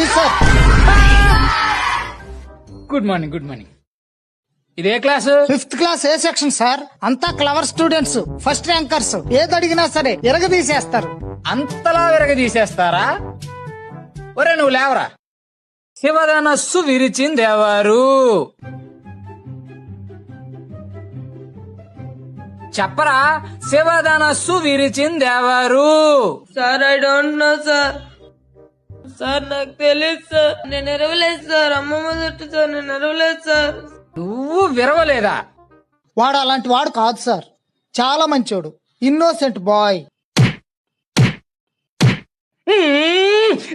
Officer. Good morning ఇదే class? 5th class ఏ section sir. అంతా clever students, first rankers. ఏది అడిగినా సరే ఎరగదీసేస్తారు. అంతలా విరగదీసేస్తారా? ఒరే నువ్వు లేవరా. శివధనస్సు విరిచిందెవరు? చెప్పరా, శివధనస్సు విరిచిందెవరు? Sir I don't know sir. Sir నాకు తెలియదు సార్. నేను ఎరవలేదు సార్. అమ్మమ్మ చుట్టూ సార్. నేను ఎరవలేదు సార్. నువ్వు విరవలేదా? వాడు అలాంటి వాడు కాదు సార్. చాలా మంచోడు, innocent boy.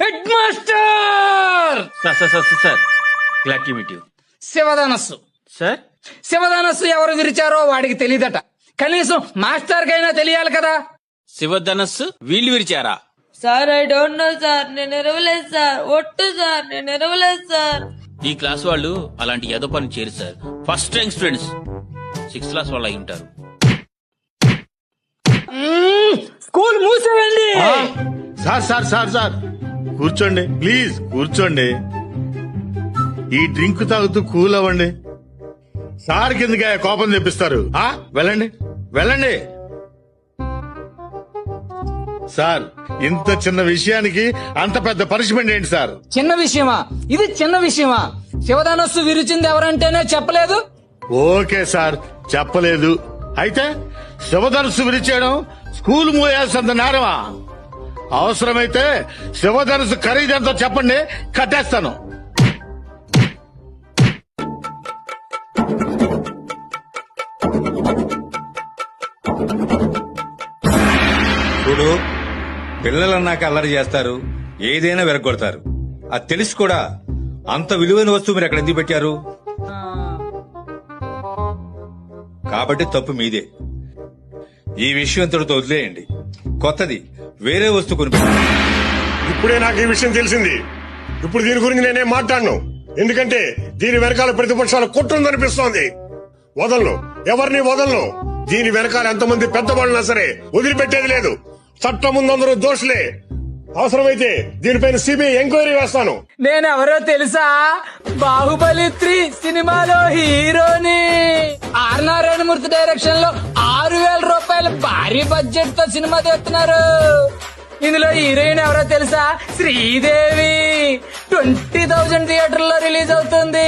Head master sir glad to meet you. శివధనస్సు సార్, శివధనస్సు ఎవరు విరిచారో వాడికి తెలియదట. కనీసం మాస్టర్ కైనా తెలియాలి కదా. శివధనస్సు వీళ్ళు విరిచారా? Sir I don't know sir. నేను ఎరవలేదు సార్. ఒట్టు సార్. నేను ఎరవలేదు సార్. ఈ క్లాస్ వాళ్ళు అలాంటి ఏదో పని చేయరు sir. First rank students 6th class వాళ్ళు అయి ఉంటారు. స్కూల్ మూసేయండి. సార్ కూర్చోండి ప్లీజ్, కూర్చోండి. ఈ డ్రింక్ తాగుతూ కూల్ అవ్వండి. సార్ కిందగా కోపం తెప్పిస్తారు. వెళ్ళండి. సార్, ఇంత చిన్న విషయానికి అంత పెద్ద పనిష్మెంట్ ఏంటి సార్? చిన్న విషయమా? ఇది చిన్న విషయమా? శివధనస్సు విరిచింది ఎవరంటేనే చెప్పలేదు. ఓకే సార్, చెప్పలేదు. అయితే శివధనుసు విరిచేయడం స్కూల్ మూయాల్సినంత నేరమా? అవసరమైతే శివధనుసు ఖరీదంతో చెప్పండి, కట్టేస్తాను. చూడు, పిల్లలన్నాక అల్లరి చేస్తారు, ఏదైనా వెరగొడతారు. అది తెలిసి కూడా అంత విలువైన వస్తువు మీరు అక్కడ ఎందుకు పెట్టారు? కాబట్టి తప్పు మీదే. ఈ విషయం ఇంతటితో వదిలేయండి. కొత్తది వేరే వస్తువు కొనిపెట్టండి. ఇప్పుడే నాకు ఈ విషయం తెలిసింది. ఇప్పుడు దీని గురించి నేనేం మాట్లాడను. ఎందుకంటే దీని వెనకాల ప్రతిపక్షాలు కుట్రుందనిపిస్తోంది. వదలను, ఎవరిని వదలను. దీని వెనకాల ఎంతమంది పెద్దవాళ్ళున్నా సరే వదిలిపెట్టేది లేదు. చట్టం ముందందరూ దోషులే. అవసరమైతే దీనిపైన సిబిఐ ఎంక్వైరీ వేస్తాను. నేనెవరో తెలుసా? బాహుబలి 3 సినిమాలో హీరోని. ఆర్ నారాయణమూర్తి డైరెక్షన్ లో 6,000 రూపాయల భారీ బడ్జెట్ తో సినిమా తీస్తున్నారు. ఇందులో హీరోయిన్ ఎవరో తెలుసా? శ్రీదేవి. 20,000 థియేటర్లో రిలీజ్ అవుతుంది.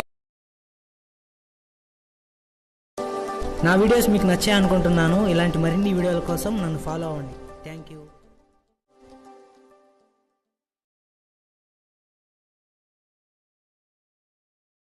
నా వీడియోస్ మీకు నచ్చాయి అనుకుంటున్నాను. ఇలాంటి మరిన్ని వీడియోల కోసం నన్ను ఫాలో అవ్వండి. Thank you.